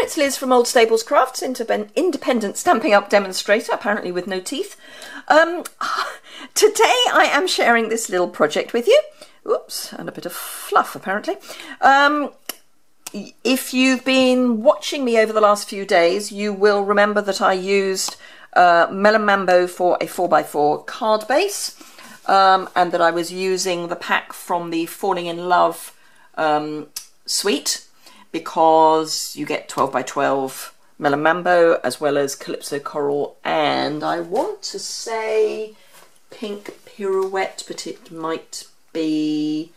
it's Liz from Old Stables Crafts, independent Stampin' Up demonstrator, apparently with no teeth. Today I am sharing this little project with you. Oops, and a bit of fluff apparently. If you've been watching me over the last few days, you will remember that I used Melon Mambo for a 4x4 card base, and that I was using the pack from the Falling in Love suite, because you get 12x12 Melon Mambo as well as Calypso Coral, and I want to say Pink Pirouette, but it might be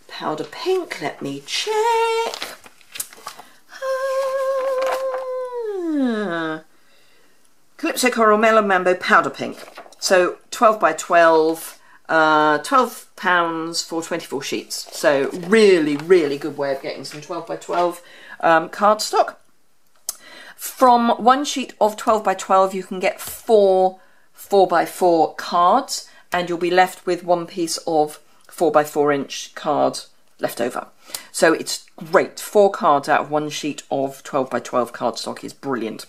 Powder Pink. Let me check. Calypso Coral, Melon Mambo, Powder Pink. So 12x12, £12 for 24 sheets. So really, really good way of getting some 12x12 cardstock. From one sheet of 12x12 you can get 4 4x4 cards, and you'll be left with one piece of 4x4 inch card left over. So it's great. 4 cards out of one sheet of 12x12 cardstock is brilliant.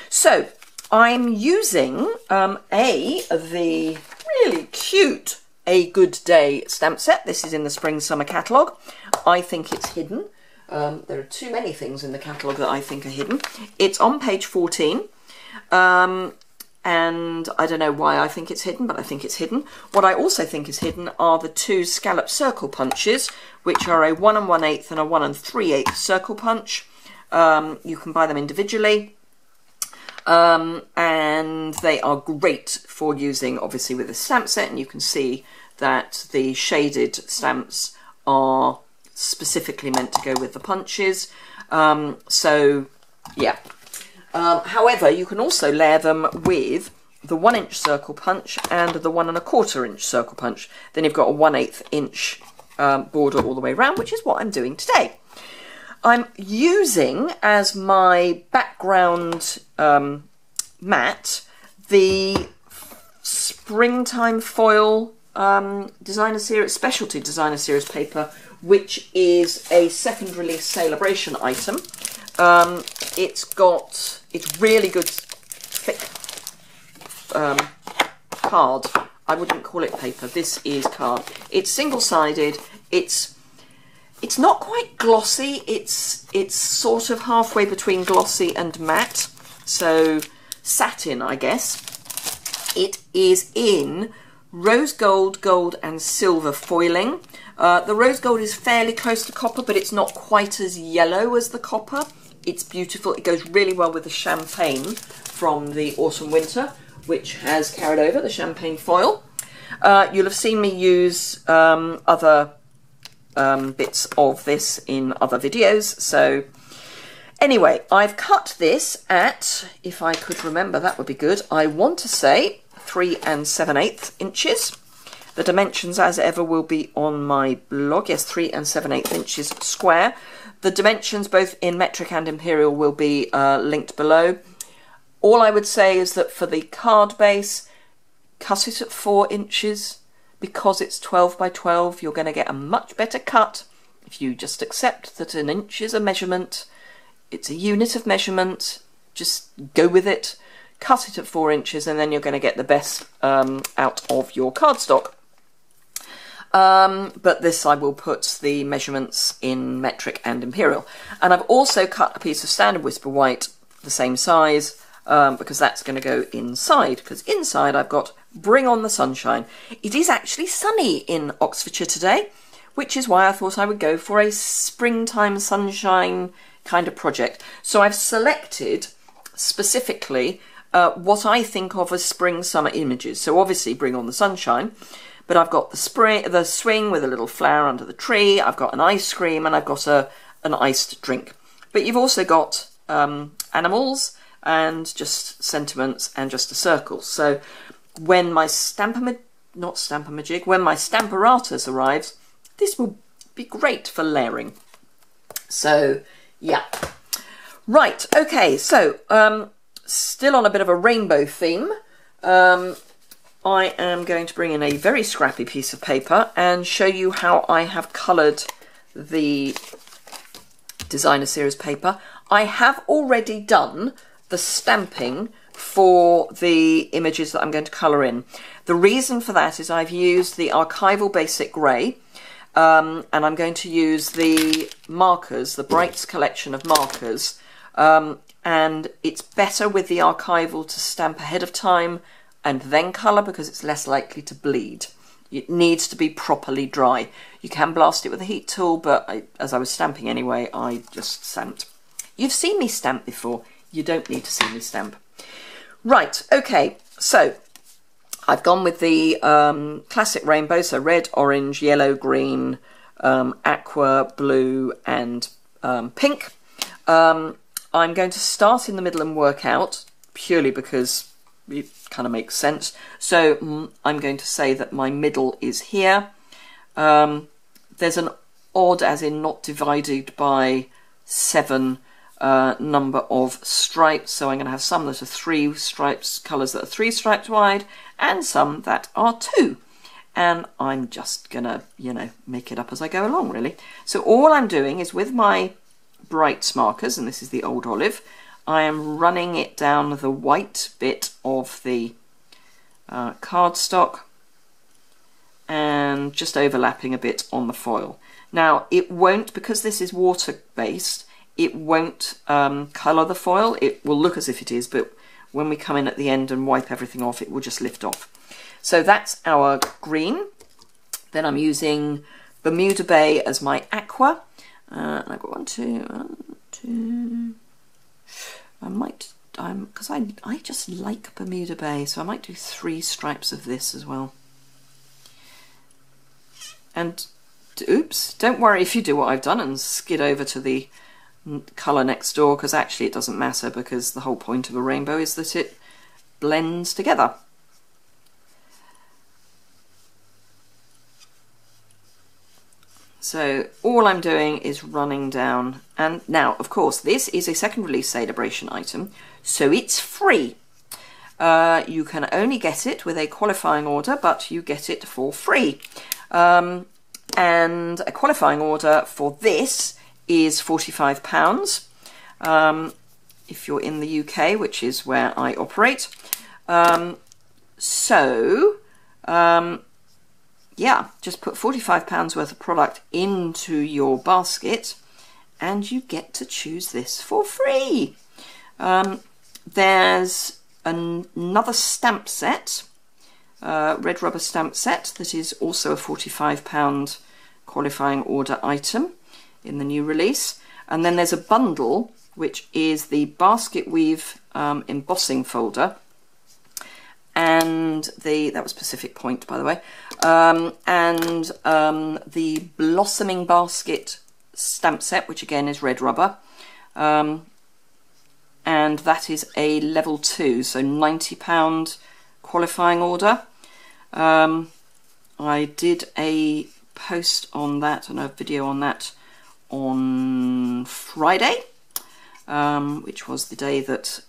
So I'm using the really cute A Good Day stamp set. This is in the Spring Summer catalogue. I think it's hidden. There are too many things in the catalogue that I think are hidden. It's on page 14. And I don't know why I think it's hidden, but I think it's hidden. What I also think is hidden are the 2 scallop circle punches, which are a 1 1/8 and a 1 3/8 circle punch. You can buy them individually. And they are great for using, obviously, with a stamp set, and you can see that the shaded stamps are specifically meant to go with the punches. So, yeah. However, you can also layer them with the 1 inch circle punch and the 1 1/4 inch circle punch. Then you've got a 1/8 inch border all the way around, which is what I'm doing today. I'm using as my background mat the Springtime Foil Designer Series, Specialty Designer Series paper, which is a second release celebration item. It's really good thick card. I wouldn't call it paper. This is card. It's single-sided. It's not quite glossy. It's sort of halfway between glossy and matte. So satin, I guess. It is in rose gold, gold and silver foiling. The rose gold is fairly close to copper, but it's not quite as yellow as the copper. It's beautiful. It goes really well with the champagne from the autumn winter, which has carried over, the champagne foil. You'll have seen me use other bits of this in other videos. So anyway, I've cut this at, if I could remember, that would be good. I want to say 3 7/8 inches. The dimensions, as ever, will be on my blog. Yes, 3 7/8 inches square. The dimensions, both in metric and imperial, will be linked below. All I would say is that for the card base, cut it at 4 inches. Because it's 12x12, you're going to get a much better cut if you just accept that an inch is a measurement. It's a unit of measurement. Just go with it. Cut it at 4 inches, and then you're going to get the best out of your cardstock. But this, I will put the measurements in metric and imperial. And I've also cut a piece of standard Whisper White the same size, because that's going to go inside, because inside I've got Bring on the Sunshine. It is actually sunny in Oxfordshire today, which is why I thought I would go for a springtime sunshine kind of project. So I've selected specifically what I think of as spring summer images. So obviously Bring on the Sunshine, but I've got the swing with a little flower under the tree, I've got an ice cream, and I've got an iced drink. But you've also got animals and just sentiments and just a circle. So when my when my Stamparatus arrives, this will be great for layering. So yeah. Right, okay, so still on a bit of a rainbow theme. I am going to bring in a very scrappy piece of paper and show you how I have coloured the designer series paper. I have already done the stamping for the images that I'm going to colour in. The reason for that is I've used the Archival Basic Grey, and I'm going to use the markers, the Brights collection of markers, and it's better with the Archival to stamp ahead of time and then colour because it's less likely to bleed. It needs to be properly dry. You can blast it with a heat tool, but as I was stamping anyway, I just stamped. You've seen me stamp before. You don't need to see me stamp. Right, okay, so I've gone with the classic rainbow, so red, orange, yellow, green, aqua, blue and pink. I'm going to start in the middle and work out, purely because it kind of makes sense. So I'm going to say that my middle is here. There's an odd, as in not divided by 7, number of stripes, so I'm going to have some that are 3 stripes, colours that are 3 stripes wide, and some that are 2. And I'm just gonna, you know, make it up as I go along, really. So all I'm doing is with my Brights markers, and this is the Old Olive, I am running it down the white bit of the cardstock and just overlapping a bit on the foil. Now it won't, because this is water-based, it won't colour the foil. It will look as if it is, but when we come in at the end and wipe everything off, it will just lift off. So that's our green. Then I'm using Bermuda Bay as my aqua. And I've got 1, 2. I might, because I just like Bermuda Bay, so I might do 3 stripes of this as well. And oops, don't worry if you do what I've done and skid over to the colour next door, because actually it doesn't matter, because the whole point of a rainbow is that it blends together. So all I'm doing is running down, and now of course this is a second release celebration item, so it's free. You can only get it with a qualifying order, but you get it for free. And a qualifying order for this is £45 if you're in the UK, which is where I operate. Yeah, just put £45 worth of product into your basket and you get to choose this for free. There's another stamp set, red rubber stamp set, that is also a £45 qualifying order item in the new release. And then there's a bundle, which is the basket weave embossing folder, and that was Pacific Point, by the way, and the blossoming basket stamp set, which again is red rubber, and that is a level 2, so £90 qualifying order. I did a post on that and a video on that on Friday, which was the day that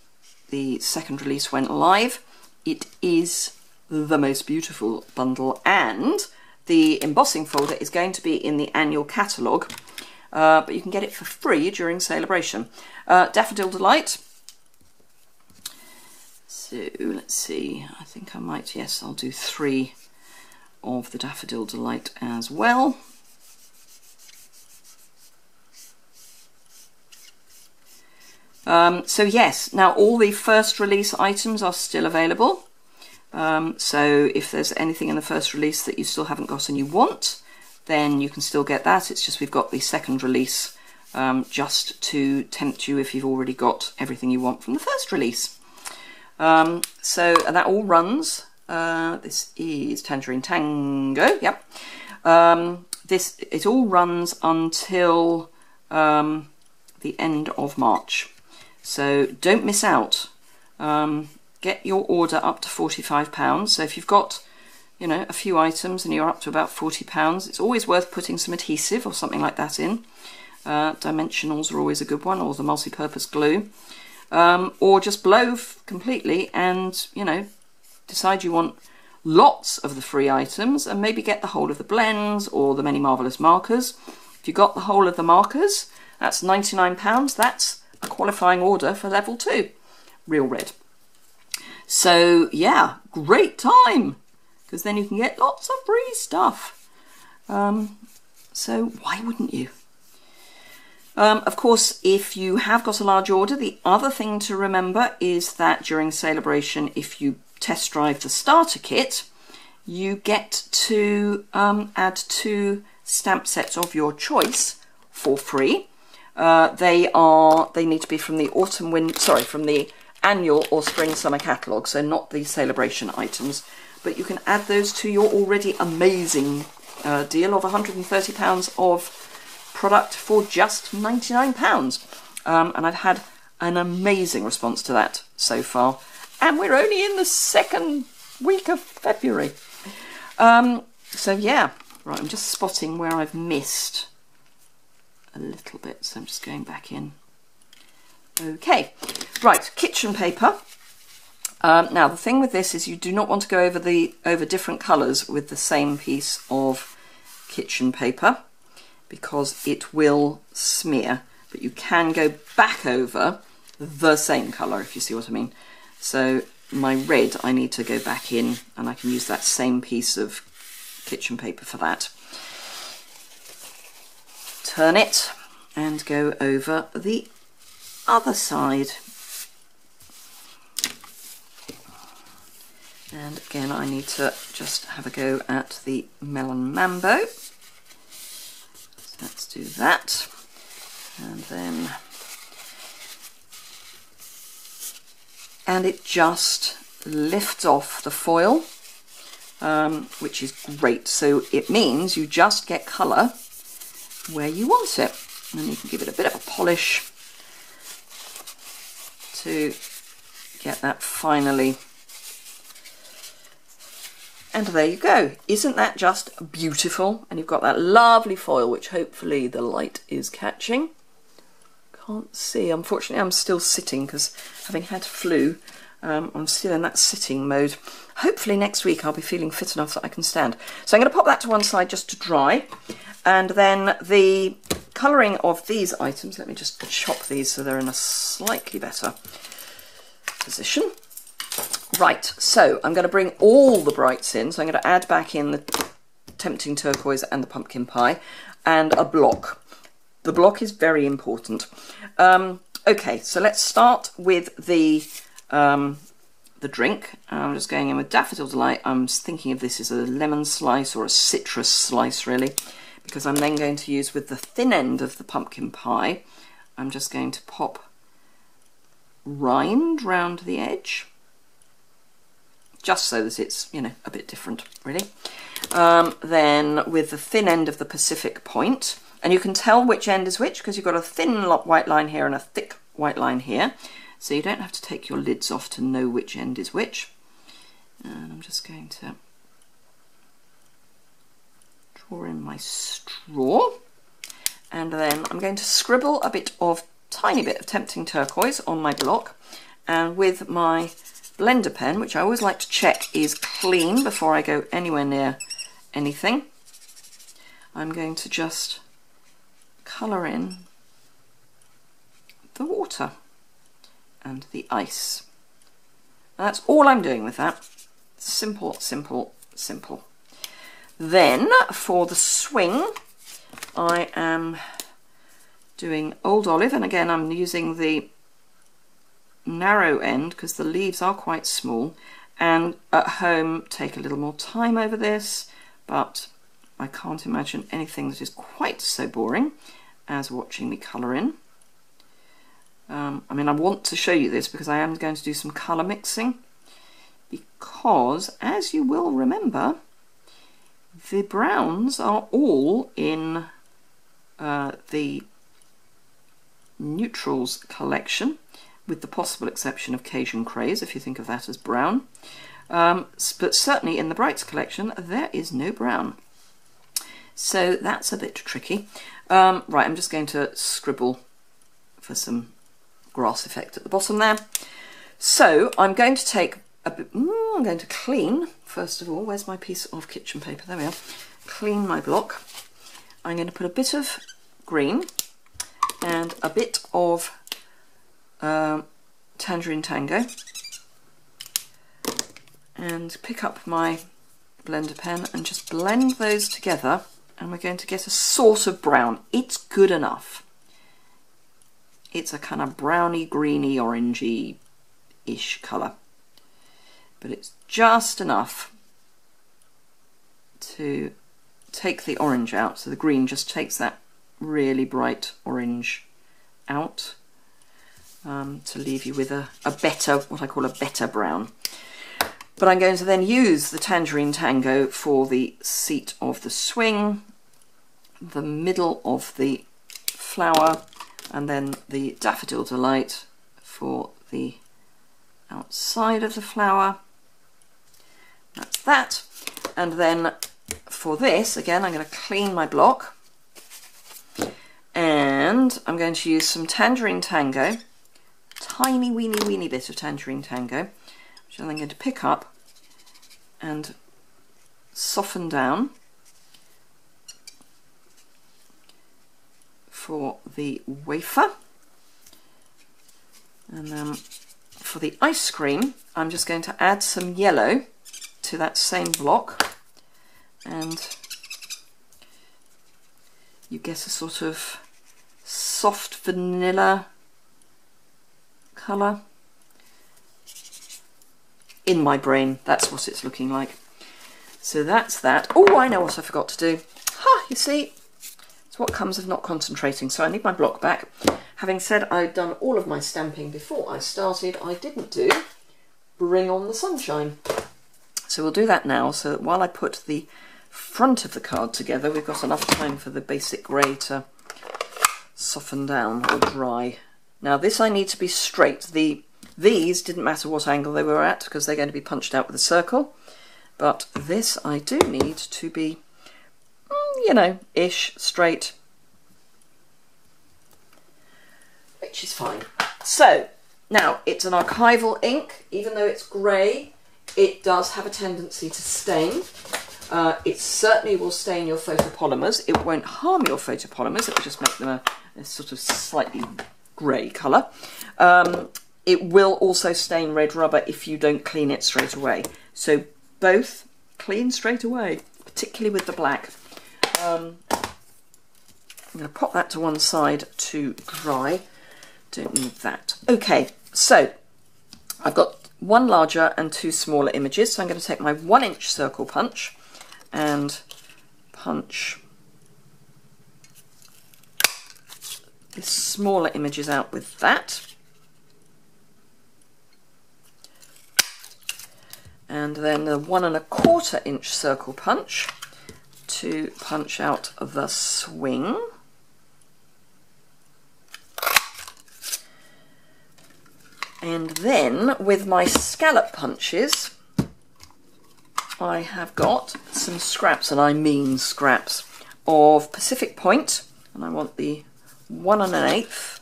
the second release went live. It is the most beautiful bundle, and the embossing folder is going to be in the annual catalogue, but you can get it for free during celebration. Daffodil Delight. So let's see, I think I might, yes, I'll do 3 of the Daffodil Delight as well. So yes, now all the first release items are still available. So if there's anything in the first release that you still haven't got and you want, then you can still get that. It's just we've got the second release just to tempt you if you've already got everything you want from the first release. And that all runs. This is Tangerine Tango. Yep. It all runs until the end of March. So don't miss out. Get your order up to £45. So if you've got, you know, a few items and you're up to about £40, it's always worth putting some adhesive or something like that in. Dimensionals are always a good one, or the multi-purpose glue. Or just blow completely and, you know, decide you want lots of the free items and maybe get the whole of the blends or the many marvellous markers. If you got the whole of the markers, That's £99. That's a qualifying order for level 2, real red. So yeah, great time, because then you can get lots of free stuff. So why wouldn't you? Of course, if you have got a large order, the other thing to remember is that during celebration, if you test drive the starter kit, you get to add 2 stamp sets of your choice for free. They need to be from the from the annual or spring summer catalogue, so not the celebration items, but you can add those to your already amazing deal of £130 of product for just £99. And I've had an amazing response to that so far, and we're only in the 2nd week of February. So yeah, right, I'm just spotting where I've missed a little bit, so I'm just going back in. Okay, right, kitchen paper. Now the thing with this is you do not want to go over different colours with the same piece of kitchen paper, because it will smear, but you can go back over the same colour, if you see what I mean. So my red, I need to go back in, and I can use that same piece of kitchen paper for that. Turn it and go over the other side. And again, I need to just have a go at the Melon Mambo. So let's do that. And then, and it just lifts off the foil, which is great. So it means you just get colour where you want it. And you can give it a bit of a polish to get that finally. And there you go. Isn't that just beautiful? And you've got that lovely foil, which hopefully the light is catching. Can't see. Unfortunately, I'm still sitting because having had flu, I'm still in that sitting mode. Hopefully next week I'll be feeling fit enough that I can stand. So I'm going to pop that to one side just to dry. And then the colouring of these items, let me just chop these so they're in a slightly better position. Right, so I'm going to bring all the brights in. So I'm going to add back in the Tempting Turquoise and the Pumpkin Pie and a block. The block is very important. Okay, so let's start with the drink. I'm just going in with Daffodil Delight. I'm thinking of this as a lemon slice or a citrus slice, really, because I'm then going to use with the thin end of the pumpkin pie. I'm just going to pop rind round the edge, just so that it's, you know, a bit different, really. Then with the thin end of the Pacific Point, and you can tell which end is which because you've got a thin white line here and a thick white line here, so you don't have to take your lids off to know which end is which. And I'm just going to draw in my straw, and then I'm going to scribble a tiny bit of Tempting Turquoise on my block, and with my blender pen, which I always like to check is clean before I go anywhere near anything, I'm going to just colour in the water and the ice. And that's all I'm doing with that. Simple, simple, simple. Then for the swing, I am doing Old Olive, and again I'm using the narrow end because the leaves are quite small, and at home take a little more time over this, but I can't imagine anything that is quite so boring as watching me colour in. I mean, I want to show you this because I am going to do some colour mixing, because as you will remember, the browns are all in the neutrals collection, with the possible exception of Cajun Craze, if you think of that as brown. But certainly in the Brights collection, there is no brown. So that's a bit tricky. Right, I'm just going to scribble for some grass effect at the bottom there. So I'm going to take a bit, I'm going to clean, first of all, where's my piece of kitchen paper? There we are. Clean my block. I'm going to put a bit of green, and and a bit of Tangerine Tango, and pick up my blender pen and just blend those together, and we're going to get a sort of brown. It's good enough. It's a kind of browny, greeny, orangey-ish colour, but it's just enough to take the orange out, so the green just takes that really bright orange out, to leave you with a better, what I call a better brown. But I'm going to then use the Tangerine Tango for the seat of the swing, the middle of the flower, and then the Daffodil Delight for the outside of the flower. That's that. And then for this, again, I'm going to clean my block, and I'm going to use some Tangerine Tango, tiny weeny bit of Tangerine Tango, which I'm then going to pick up and soften down for the wafer. And for the ice cream, I'm just going to add some yellow to that same block, and you get a sort of soft vanilla colour. In my brain, that's what it's looking like. So that's that. Oh, I know what I forgot to do. Ha, you see, it's what comes of not concentrating. So I need my block back. Having said I'd done all of my stamping before I started, I didn't do Bring on the Sunshine. So we'll do that now, so that while I put the front of the card together, we've got enough time for the basic grey to soften down or dry. Now this I need to be straight. These didn't matter what angle they were at, because they're going to be punched out with a circle, but this I do need to be, you know, ish straight, which is fine. So now it's an archival ink. Even though it's grey, it does have a tendency to stain. It certainly will stain your photopolymers. It won't harm your photopolymers, it will just make them a sort of slightly grey colour. It will also stain red rubber if you don't clean it straight away. So both clean straight away, particularly with the black. I'm going to pop that to one side to dry. Don't need that. Okay, so I've got one larger and two smaller images. So I'm going to take my 1-inch circle punch and punch the smaller images out with that. And then the 1 1/4 inch circle punch to punch out the swing. And then with my scallop punches, I have got some scraps, and I mean scraps, of Pacific Point, and I want the 1 1/8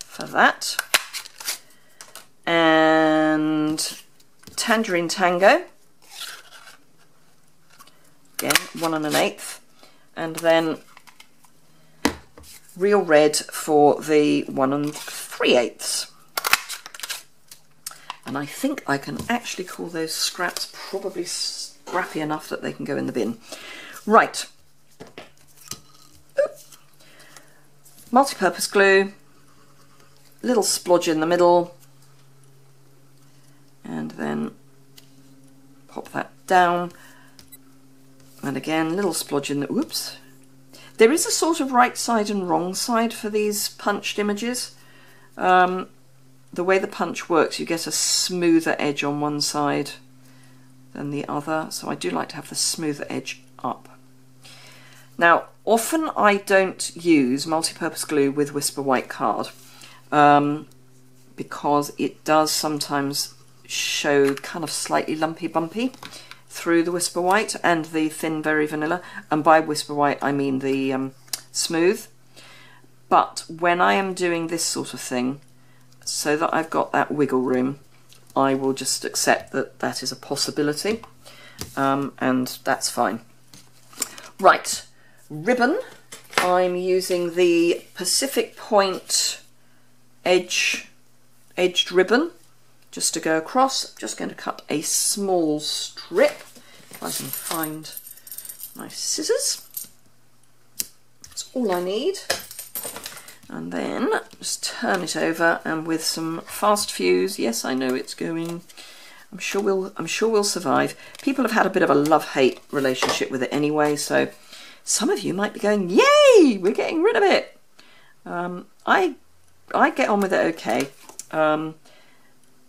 for that, and Tangerine Tango, again 1 1/8, and then Real Red for the 1 3/8. And I think I can actually call those scraps probably scrappy enough that they can go in the bin. Right. Multi-purpose glue, little splodge in the middle, and then pop that down. And again, little splodge in the, whoops. There is a sort of right side and wrong side for these punched images. The way the punch works, you get a smoother edge on one side than the other, so I do like to have the smoother edge up. Now, often I don't use multi-purpose glue with Whisper White card, because it does sometimes show kind of slightly lumpy bumpy through the Whisper White and the thin Very Vanilla, and by Whisper White I mean the smooth. But when I am doing this sort of thing, so that I've got that wiggle room, I will just accept that that is a possibility, and that's fine. Right, ribbon. I'm using the Pacific Point edged ribbon just to go across. I'm just going to cut a small strip, if I can find my scissors. That's all I need. And then just turn it over, and with some fast fuse, yes, I know it's going, I'm sure we'll survive. People have had a bit of a love-hate relationship with it anyway, so some of you might be going, yay, we're getting rid of it. I get on with it okay.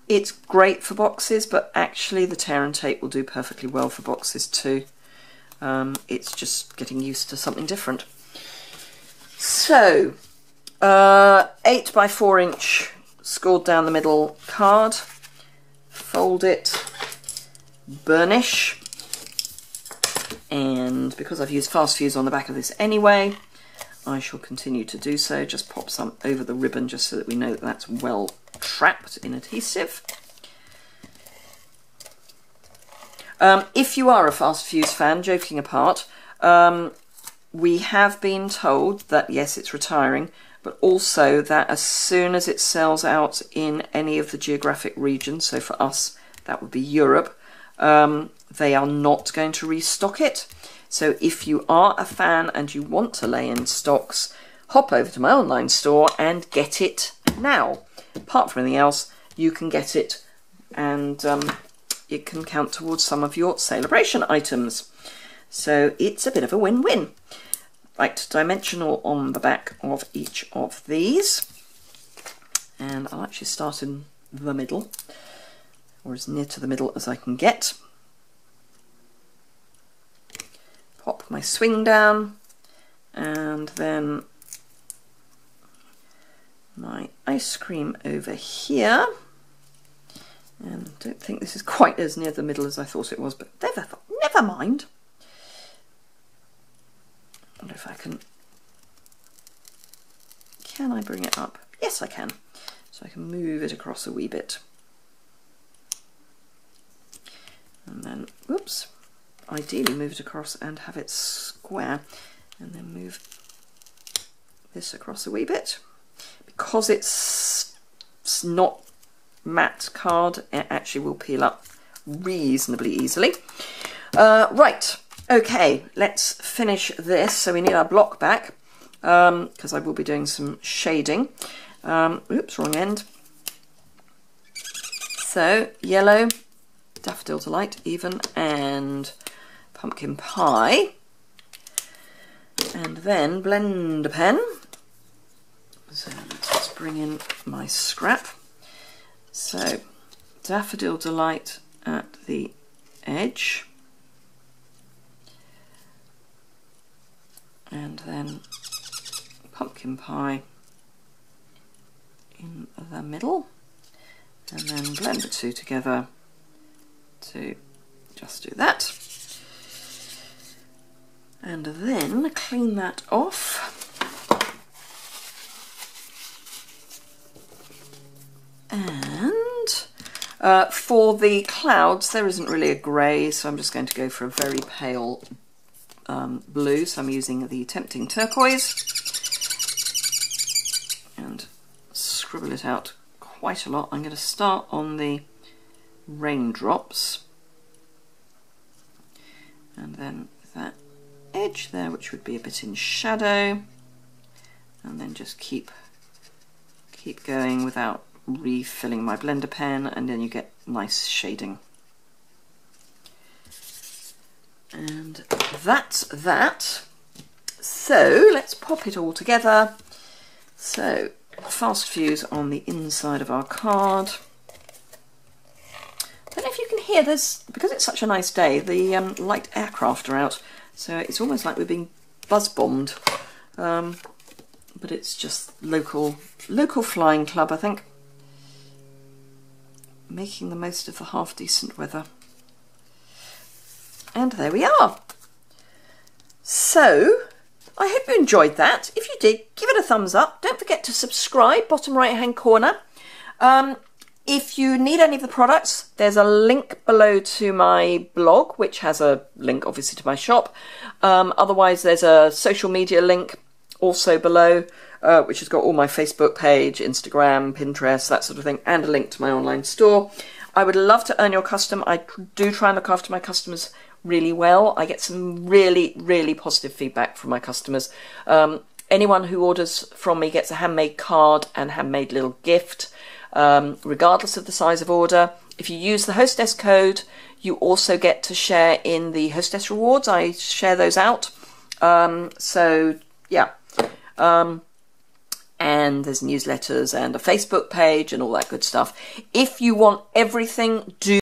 It's great for boxes, but actually the tear and tape will do perfectly well for boxes too. It's just getting used to something different. So, 8 by 4 inch scored down the middle card, fold it, burnish, and because I've used fast fuse on the back of this anyway, I shall continue to do so. Just pop some over the ribbon just so that we know that that's well trapped in adhesive. If you are a fast fuse fan, joking apart, we have been told that yes, it's retiring, but also that as soon as it sells out in any of the geographic regions, so for us that would be Europe, they are not going to restock it. So if you are a fan and you want to lay in stocks, hop over to my online store and get it now. Apart from anything else, you can get it, and it can count towards some of your celebration items. So it's a bit of a win-win. Right, dimensional on the back of each of these. And I'll actually start in the middle, or as near to the middle as I can get. Pop my swing down, and then my ice cream over here. And I don't think this is quite as near the middle as I thought it was, but never mind. I wonder if I can I bring it up? Yes, I can. So I can move it across a wee bit. And then, whoops, ideally move it across and have it square, and then move this across a wee bit. Because it's not matte card, it actually will peel up reasonably easily. Right, okay, let's finish this. So we need our block back, because I will be doing some shading. Oops, wrong end. So yellow, Daffodil Delight even, and Pumpkin Pie. And then blender pen. So let's just bring in my scrap. So Daffodil Delight at the edge, and then Pumpkin Pie in the middle, and then blend the two together to just do that, and then clean that off. And for the clouds, there isn't really a grey, so I'm just going to go for a very pale blue. So I'm using the Tempting Turquoise and scribble it out quite a lot. I'm going to start on the raindrops, and then that edge there, which would be a bit in shadow, and then just keep going without refilling my blender pen, and then you get nice shading. And that's that. So let's pop it all together. So fast fuse on the inside of our card. I don't know if you can hear this, because it's such a nice day, the light aircraft are out, so it's almost like we're being buzz bombed, but it's just local flying club, I think, making the most of the half decent weather. And there we are. So I hope you enjoyed that. If you did, give it a thumbs up. Don't forget to subscribe, bottom right hand corner. If you need any of the products, there's a link below to my blog, which has a link obviously to my shop. Otherwise there's a social media link also below, which has got all my Facebook page, Instagram, Pinterest, that sort of thing, and a link to my online store. I would love to earn your custom. I do try and look after my customers really well. I get some really, really positive feedback from my customers. Anyone who orders from me gets a handmade card and handmade little gift, regardless of the size of order. If you use the Hostess code, you also get to share in the Hostess rewards. I share those out. So yeah. And there's newsletters and a Facebook page and all that good stuff. If you want everything, do